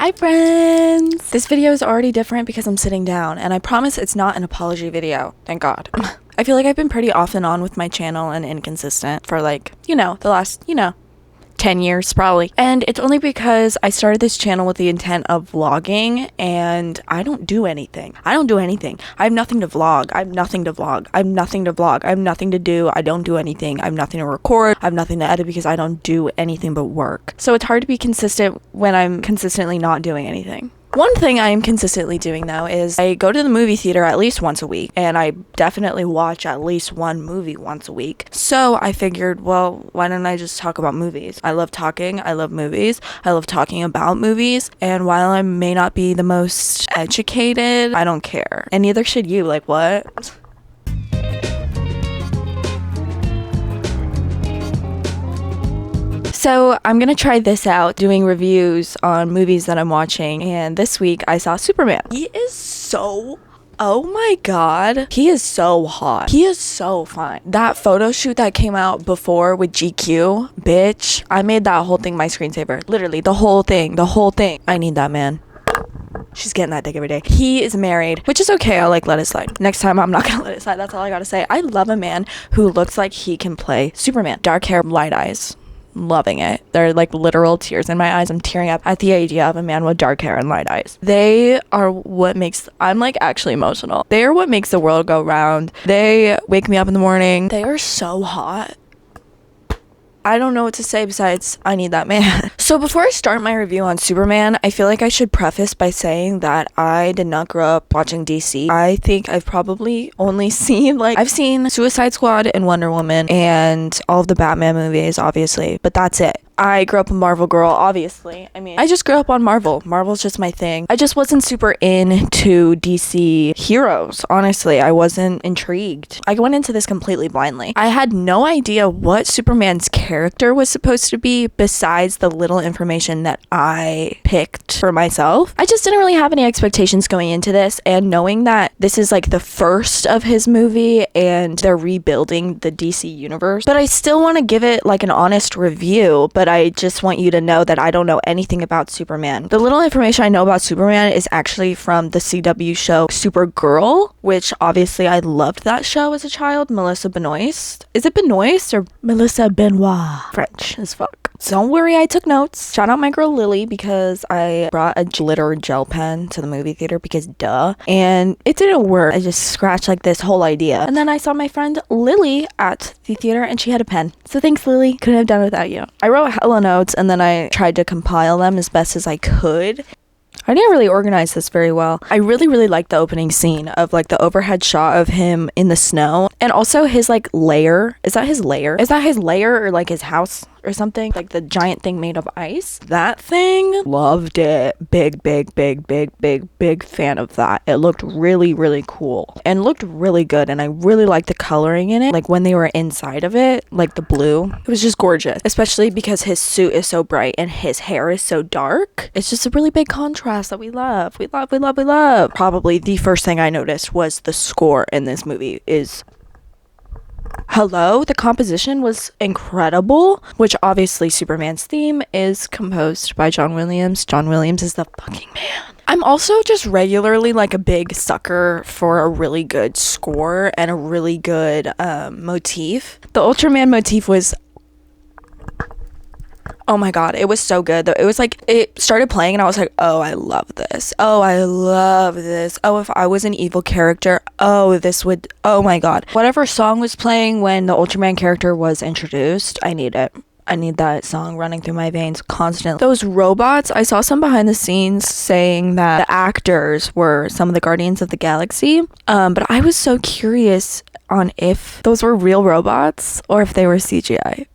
Hi friends! This video is already different because I'm sitting down, and I promise it's not an apology video. Thank God. I feel like I've been pretty off and on with my channel and inconsistent for like, the last, 10 years probably. And it's only because I started this channel with the intent of vlogging, and I don't do anything. I have nothing to vlog. I have nothing to do. I don't do anything. I have nothing to record. I have nothing to edit because I don't do anything but work. So it's hard to be consistent when I'm consistently not doing anything. One thing I am consistently doing though is I go to the movie theater at least once a week, and I definitely watch at least one movie once a week. So I figured, well, why don't I just talk about movies? I love talking, I love movies, I love talking about movies, and while I may not be the most educated, I don't care. And neither should you, like what? So I'm gonna try this out, doing reviews on movies that I'm watching, and this week I saw Superman. Oh my god, he is so hot. He is so fine. That photo shoot that came out before with GQ, bitch, I made that whole thing my screensaver. Literally, the whole thing. I need that man. She's getting that dick every day. He is married, which is okay. I'll let it slide. Next time I'm not gonna let it slide. That's all I gotta say. I love a man who looks like he can play Superman. Dark hair, light eyes. Loving it. They're like literal tears in my eyes. I'm tearing up at the idea of a man with dark hair and light eyes. They are what makes, I'm like actually emotional. They are what makes the world go round. They wake me up in the morning. They are so hot. I don't know what to say besides I need that man. So before I start my review on Superman, I feel like I should preface by saying that I did not grow up watching DC. I think I've probably only seen I've seen Suicide Squad and Wonder Woman and all of the Batman movies, obviously, but that's it. I grew up a Marvel girl, obviously. I just grew up on Marvel. Marvel's just my thing. I just wasn't super into DC heroes, honestly. I wasn't intrigued. I went into this completely blindly. I had no idea what Superman's character was supposed to be besides the little information that I picked for myself. I just didn't really have any expectations going into this, and knowing that this is the first of his movie and they're rebuilding the DC universe, but I still want to give it an honest review, but I just want you to know that I don't know anything about Superman. The little information I know about Superman is actually from the CW show Supergirl, which obviously I loved that show as a child. Melissa Benoist. Is it Benoist or Melissa Benoist? French as fuck. Don't worry, I took notes. Shout out my girl Lily, because I brought a glitter gel pen to the movie theater because duh. And it didn't work. I just scratched this whole idea. And then I saw my friend Lily at the theater and she had a pen. So thanks, Lily. Couldn't have done it without you. I wrote hella notes and then I tried to compile them as best as I could. I didn't really organize this very well. I really liked the opening scene of the overhead shot of him in the snow, and also his lair. Is that his lair? Is that his lair or his house or something? The giant thing made of ice. That thing, loved it. Big fan of that. It looked really cool and looked really good, and I really liked the coloring in it. When they were inside of it, the blue, it was just gorgeous, especially because his suit is so bright and his hair is so dark. It's just a really big contrast that we love. Probably the first thing I noticed was the score in this movie is hello. The composition was incredible, which obviously Superman's theme is composed by John Williams. John Williams is the fucking man. I'm also just regularly a big sucker for a really good score and a really good motif. The Ultraman motif was, oh my god, it was so good. It was it started playing and I was oh, I love this. Oh, if I was an evil character, oh my god. Whatever song was playing when the Ultraman character was introduced, I need it. I need that song running through my veins constantly. Those robots, I saw some behind the scenes saying that the actors were some of the Guardians of the Galaxy, but I was so curious on if those were real robots or if they were CGI.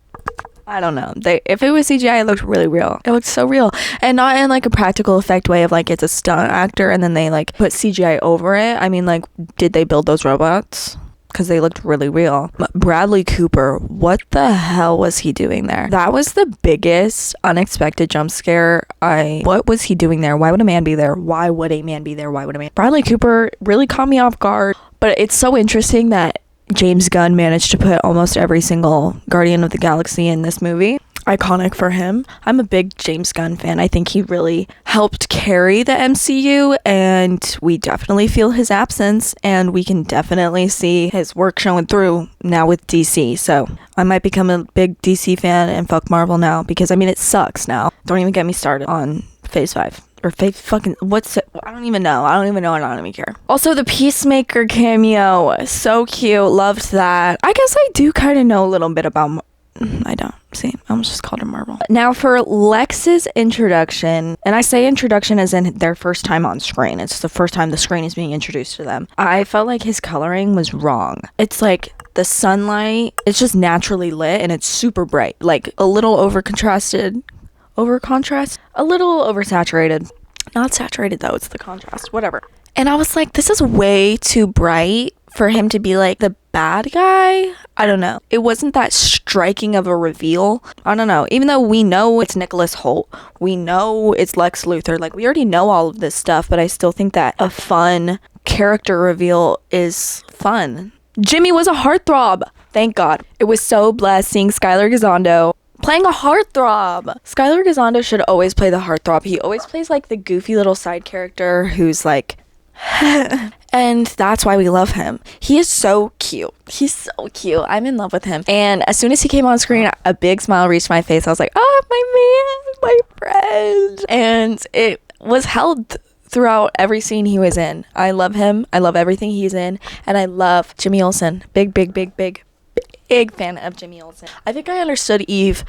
I don't know. If it was CGI, it looked really real. It looked so real. And not in a practical effect way of it's a stunt actor and then they put CGI over it. I mean, did they build those robots? Because they looked really real. Bradley Cooper, what the hell was he doing there? That was the biggest unexpected jump scare. What was he doing there? Why would a man be there? Bradley Cooper really caught me off guard. But it's so interesting that James Gunn managed to put almost every single Guardian of the Galaxy in this movie. iconic for him. I'm a big James Gunn fan. I think he really helped carry the MCU, and we definitely feel his absence, and we can definitely see his work showing through now with DC. So I might become a big DC fan and fuck Marvel now, because I mean, it sucks now. Don't even get me started on Phase 5. Or Phase fucking, what's it? I don't even know. I don't even care. Also, the Peacemaker cameo, so cute. Loved that. I guess I do kind of know a little bit about I don't. See, I almost just called her Marvel. Now for Lex's introduction, and I say introduction as in their first time on screen. It's the first time the screen is being introduced to them. I felt like his coloring was wrong. It's like the sunlight, it's just naturally lit and it's super bright. Like a little over contrast, a little oversaturated. Not saturated though, it's the contrast, whatever. And I was like, this is way too bright for him to be like the bad guy. I don't know. It wasn't that striking of a reveal. I don't know. Even though we know it's Nicholas Hoult, we know it's Lex Luthor, like we already know all of this stuff, but I still think that a fun character reveal is fun. Jimmy was a heartthrob. Thank God. It was so blessed seeing Skylar Gisondo playing a heartthrob. Skylar Gisondo should always play the heartthrob. He always plays like the goofy little side character who's like and that's why we love him. He is so cute. He's so cute. I'm in love with him. And as soon as he came on screen, a big smile reached my face. I was like, oh, my man, my friend. And it was held throughout every scene he was in. I love him. I love everything he's in. And I love Jimmy Olsen. Big fan of Jimmy Olsen. I think I understood Eve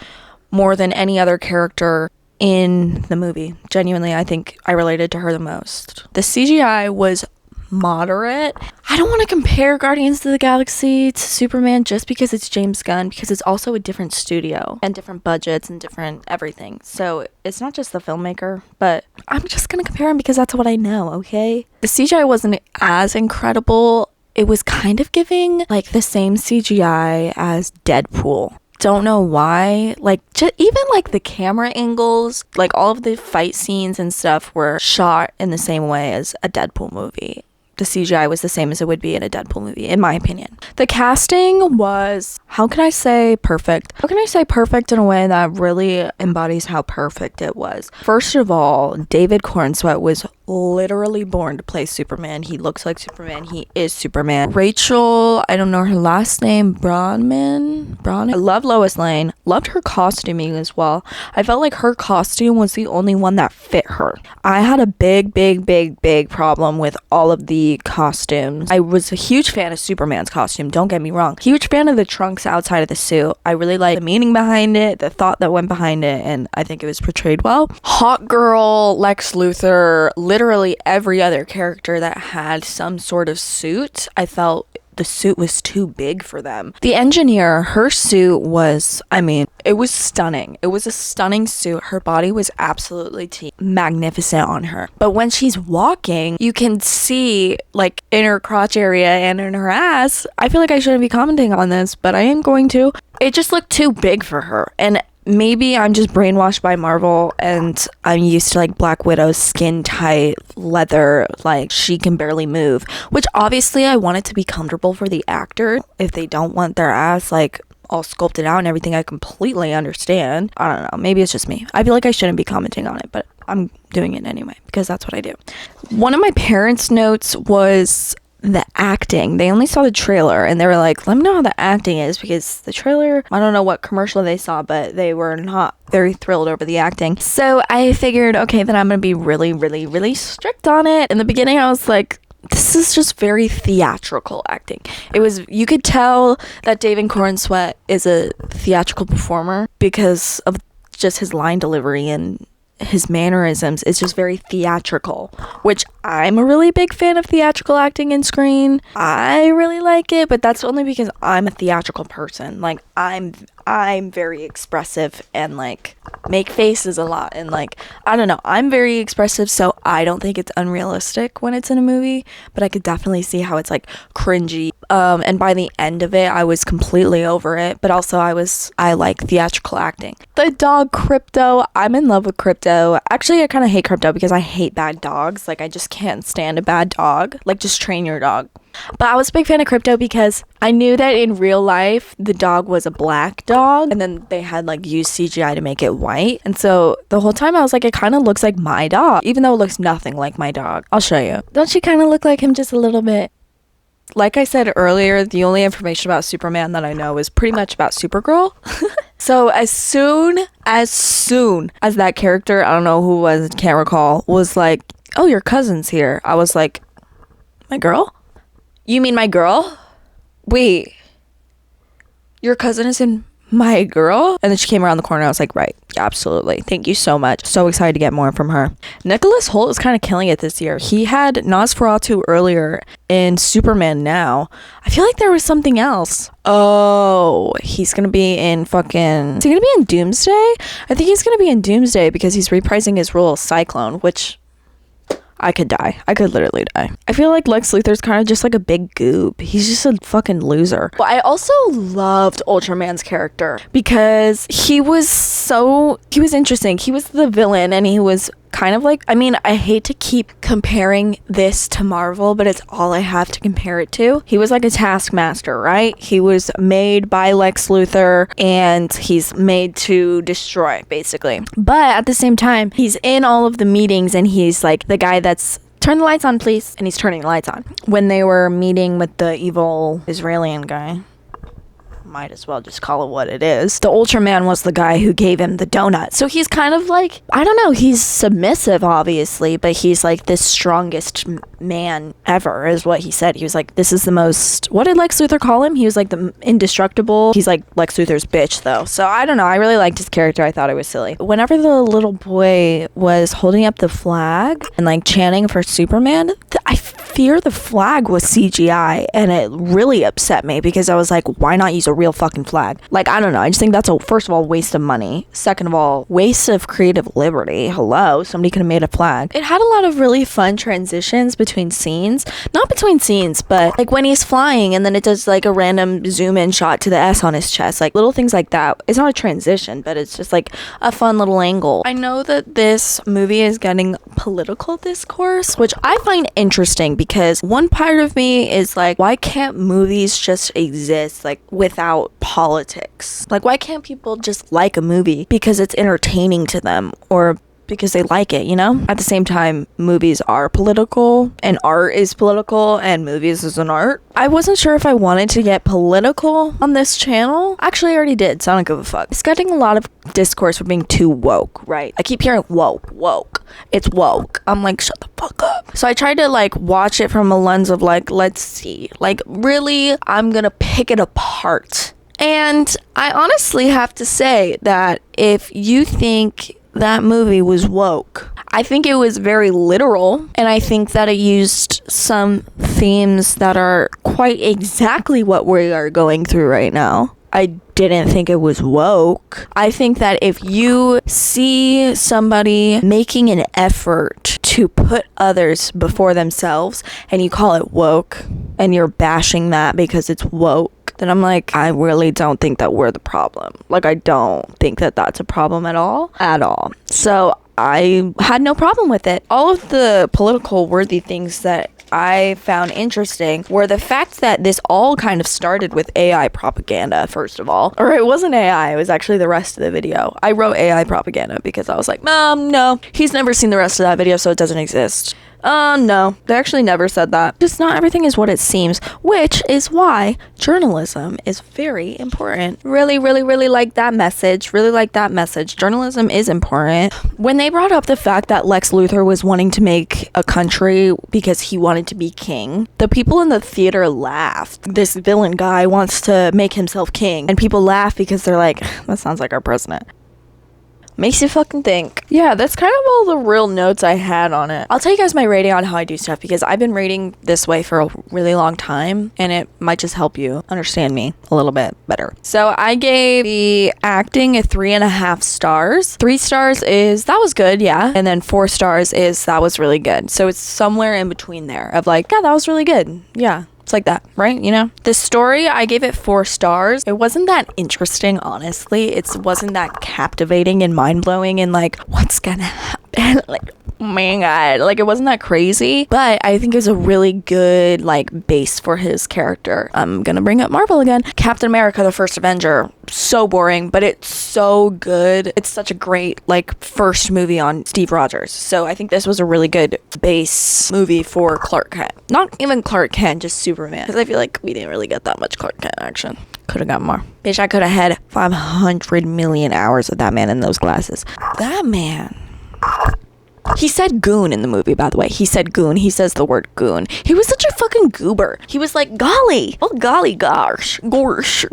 more than any other character in the movie. Genuinely, I think I related to her the most. The CGI was moderate. I don't want to compare Guardians of the Galaxy to Superman just because it's James Gunn, because it's also a different studio and different budgets and different everything. So it's not just the filmmaker, but I'm just gonna compare them because that's what I know, okay? The CGI wasn't as incredible. It was kind of giving like the same CGI as Deadpool. Don't know why. Like, even like the camera angles, like all of the fight scenes and stuff were shot in the same way as a Deadpool movie. The CGI was the same as it would be in a Deadpool movie, in my opinion. The casting was, how can I say perfect? How can I say perfect in a way that really embodies how perfect it was? First of all, David Corenswet was literally born to play Superman. He looks like Superman. He is Superman. Rachel, I don't know her last name, Bronman. I love Lois Lane. Loved her costuming as well. I felt like her costume was the only one that fit her. I had a big problem with all of the costumes. I was a huge fan of Superman's costume, don't get me wrong. Huge fan of the trunks outside of the suit. I really like the meaning behind it, the thought that went behind it, and I think it was portrayed well. Hot girl, Lex Luthor, literally every other character that had some sort of suit, I felt the suit was too big for them. The engineer, her suit was, I mean, it was stunning. It was a stunning suit. Her body was absolutely magnificent on her. But when she's walking, you can see like in her crotch area and in her ass. I feel like I shouldn't be commenting on this, but I am going to. It just looked too big for her. And maybe I'm just brainwashed by Marvel and I'm used to like Black Widow's skin tight leather, like she can barely move, which obviously I want it to be comfortable for the actor. If they don't want their ass like all sculpted out and everything, I completely understand. I don't know, maybe it's just me. I feel like I shouldn't be commenting on it, but I'm doing it anyway because that's what I do. One of my parents' notes was the acting. They only saw the trailer and they were like, let me know how the acting is, because the trailer, I don't know what commercial they saw, but they were not very thrilled over the acting. So I figured, okay, then I'm gonna be really strict on it. In the beginning I was like, this is just very theatrical acting. It was, you could tell that David Corenswet is a theatrical performer because of just his line delivery and his mannerisms. Is just very theatrical, which I'm a really big fan of theatrical acting in screen. I really like it, but that's only because I'm a theatrical person. Like I'm very expressive and like make faces a lot, and like I don't know, I'm very expressive, so I don't think it's unrealistic when it's in a movie, but I could definitely see how it's like cringy. And by the end of it I was completely over it, but also I like theatrical acting. The dog Crypto, I'm in love with Crypto. Actually I kind of hate Crypto because I hate bad dogs. Like I just can't stand a bad dog. Like just train your dog. But I was a big fan of Crypto because I knew that in real life the dog was a black dog, and then they had like used CGI to make it white. And so the whole time I was like, it kind of looks like my dog, even though it looks nothing like my dog. I'll show you. Don't she kind of look like him just a little bit? Like I said earlier, the only information about Superman that I know is pretty much about Supergirl. So as soon as that character, I don't know who it was, can't recall, was like, oh, your cousin's here, I was like, my girl? You mean my girl? Wait, your cousin is in my girl? And then she came around the corner. I was like, right, yeah, absolutely. Thank you so much. So excited to get more from her. Nicholas Hoult is kind of killing it this year. He had Nosferatu earlier in Superman Now. I feel like there was something else. Oh, he's gonna be in fucking... Is he gonna be in Doomsday? I think he's gonna be in Doomsday because he's reprising his role as Cyclone, which... I could die. I could literally die. I feel like Lex Luthor's kind of just like a big goob. He's just a fucking loser. But I also loved Ultraman's character because he was interesting. He was the villain and he was kind of like, I mean, I hate to keep comparing this to Marvel, but it's all I have to compare it to. He was like a taskmaster, right? He was made by Lex Luthor and he's made to destroy, basically. But at the same time, he's in all of the meetings and he's like the guy that's turn the lights on, please. And he's turning the lights on. When they were meeting with the evil Israeli guy, might as well just call it what it is. The Ultraman was the guy who gave him the donut. So he's kind of like, I don't know, he's submissive, obviously, but he's like the strongest man ever, is what he said. He was like, this is the most, what did Lex Luthor call him? He was like the indestructible. He's like Lex Luthor's bitch, though. So I don't know. I really liked his character. I thought it was silly. Whenever the little boy was holding up the flag and like chanting for Superman, I fear the flag was CGI, and it really upset me because I was like, why not use a real fucking flag? Like, I don't know. I just think that's a, first of all, waste of money. Second of all, waste of creative liberty. Hello, somebody could have made a flag. It had a lot of really fun transitions between scenes. Not between scenes, but like when he's flying and then it does like a random zoom in shot to the S on his chest. Like little things like that. It's not a transition, but it's just like a fun little angle. I know that this movie is getting political discourse, which I find interesting because one part of me is like, why can't movies just exist like without politics? Like, why can't people just like a movie because it's entertaining to them or because they like it, you know? At the same time, movies are political and art is political and movies is an art. I wasn't sure if I wanted to get political on this channel. Actually, I already did, so I don't give a fuck. It's getting a lot of discourse for being too woke, right? I keep hearing woke. It's woke. I'm like, shut the fuck up. So I tried to like watch it from a lens of like, let's see. Like, really, I'm gonna pick it apart. And I honestly have to say that if you think that movie was woke, I think it was very literal, and I think that it used some themes that are quite exactly what we are going through right now. I didn't think it was woke. I think that if you see somebody making an effort to put others before themselves and you call it woke and you're bashing that because it's woke, then I'm like, I really don't think that we're the problem. Like, I don't think that that's a problem at all. So I had no problem with it. All of the political worthy things that I found interesting were the fact that this all kind of started with AI propaganda, first of all. Or it wasn't AI, it was actually the rest of the video. I wrote AI propaganda because I was like, no, he's never seen the rest of that video, so it doesn't exist. No, they actually never said that. Just not everything is what it seems, which is why journalism is very important. Really like that message. Journalism is important. When they brought up the fact that Lex Luthor was wanting to make a country because he wanted to be king, the people in the theater laughed. This villain guy wants to make himself king, and people laugh because they're like, that sounds like our president. Makes you fucking think. Yeah, that's kind of all the real notes I had on it. I'll tell you guys my rating on how I do stuff because I've been rating this way for a really long time and it might just help you understand me a little bit better. So I gave the acting a 3.5 stars. 3 stars is that was good, yeah. And then 4 stars is that was really good. So it's somewhere in between there of like, yeah, that was really good. Yeah. It's like that, right? You know? The story, I gave it 4 stars. It wasn't that interesting, honestly. It wasn't that captivating and mind-blowing and like, what's gonna happen? And like, oh my god, like, it wasn't that crazy, but I think it was a really good like base for his character. I'm gonna bring up Marvel again. Captain America: The First Avenger, so boring, but it's so good. It's such a great like first movie on Steve Rogers, so I think this was a really good base movie for Clark Kent. Not even Clark Kent, just Superman, because I feel like we didn't really get that much Clark Kent action. Could have got more. Bitch, I could have had 500 million hours of that man in those glasses. That man. He said goon in the movie, by the way. He said goon. He says the word goon. He was such a fucking goober. He was like, golly. Oh, golly, gosh. Gorsh.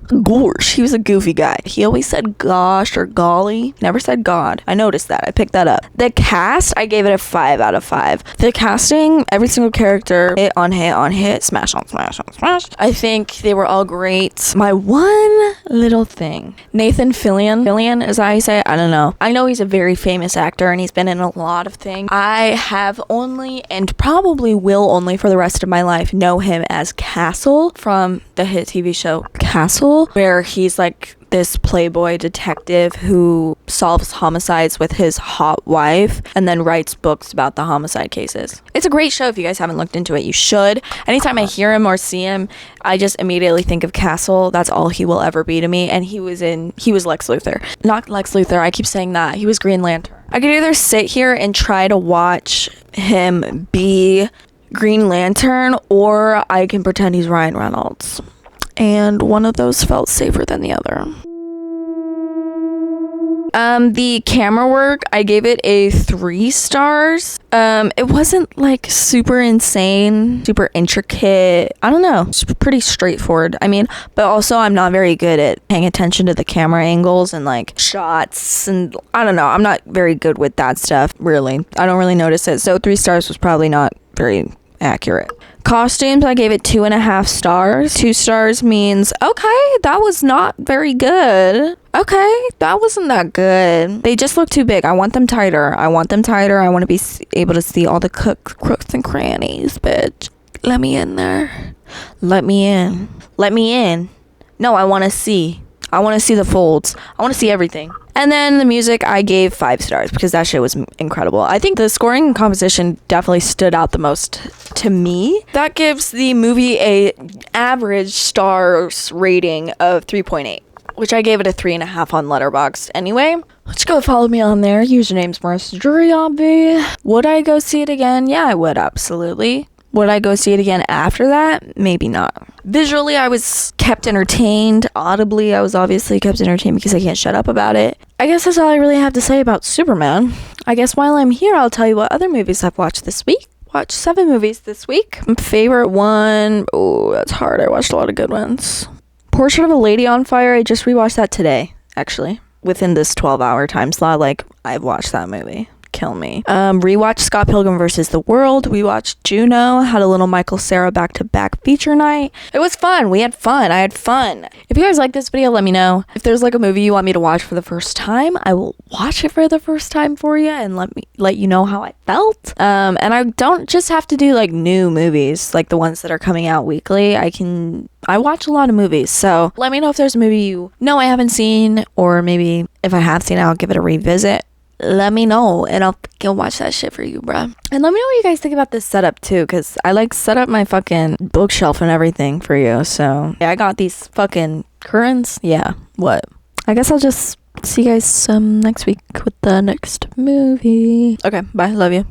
Gorsh. He was a goofy guy. He always said gosh or golly. Never said God. I noticed that. I picked that up. The cast, I gave it a 5 out of 5. The casting, every single character, hit on hit on hit, smash on smash on smash. I think they were all great. My one little thing. Nathan Fillion. Fillion is how you say it? I don't know. I know he's a very famous actor and he's been in a lot of things. I have only, and probably will only for the rest of my life, know him as Castle from the hit TV show Castle, where he's like this playboy detective who solves homicides with his hot wife and then writes books about the homicide cases. It's a great show. If you guys haven't looked into it, you should. Anytime I hear him or see him, I just immediately think of Castle. That's all he will ever be to me. And he was Lex Luthor. Not Lex Luthor, I keep saying that. He was Green Lantern. I could either sit here and try to watch him be Green Lantern, or I can pretend he's Ryan Reynolds. And one of those felt safer than the other. The camera work, I gave it a 3 stars. It wasn't like super insane, super intricate. I don't know. It's pretty straightforward. I mean, but also I'm not very good at paying attention to the camera angles and like shots, and I don't know. I'm not very good with that stuff, really. I don't really notice it. So 3 stars was probably not very accurate. Costumes, I gave it 2.5 stars. 2 stars means, okay, that was not very good. Okay, that wasn't that good. They just look too big. I want them tighter. I want to be able to see all the crooks and crannies, bitch. Let me in there. Let me in. Let me in. No, I want to see. I want to see the folds. I want to see everything. And then the music, I gave 5 stars because that shit was incredible. I think the scoring and composition definitely stood out the most to me. That gives the movie a average stars rating of 3.8, which I gave it a 3.5 on Letterboxd. Anyway, let's go follow me on there. Username's Marissa Juriabi. Would I go see it again? Yeah, I would, absolutely. Would I go see it again after that? Maybe not. Visually, I was kept entertained. Audibly, I was obviously kept entertained because I can't shut up about it. I guess that's all I really have to say about Superman. I guess while I'm here, I'll tell you what other movies I've watched this week. Watched 7 movies this week. My favorite one, oh, that's hard. I watched a lot of good ones. Portrait of a Lady on Fire, I just rewatched that today, actually. Within this 12-hour time slot, like, I've watched that movie. Kill me. Rewatched Scott Pilgrim vs. the World. We watched Juno. Had a little Michael Cera back-to-back feature night. It was fun. We had fun. I had fun. If you guys like this video, let me know. If there's like a movie you want me to watch for the first time, I will watch it for the first time for you and let you know how I felt. And I don't just have to do like new movies, like the ones that are coming out weekly. I watch a lot of movies, so let me know if there's a movie you know I haven't seen, or maybe if I have seen it, I'll give it a revisit. Let me know and I'll watch that shit for you, bruh. And let me know what you guys think about this setup too, because I like set up my fucking bookshelf and everything for you. So yeah, I got these fucking curtains. Yeah, what? I guess I'll just see you guys next week with the next movie. Okay, bye. Love you.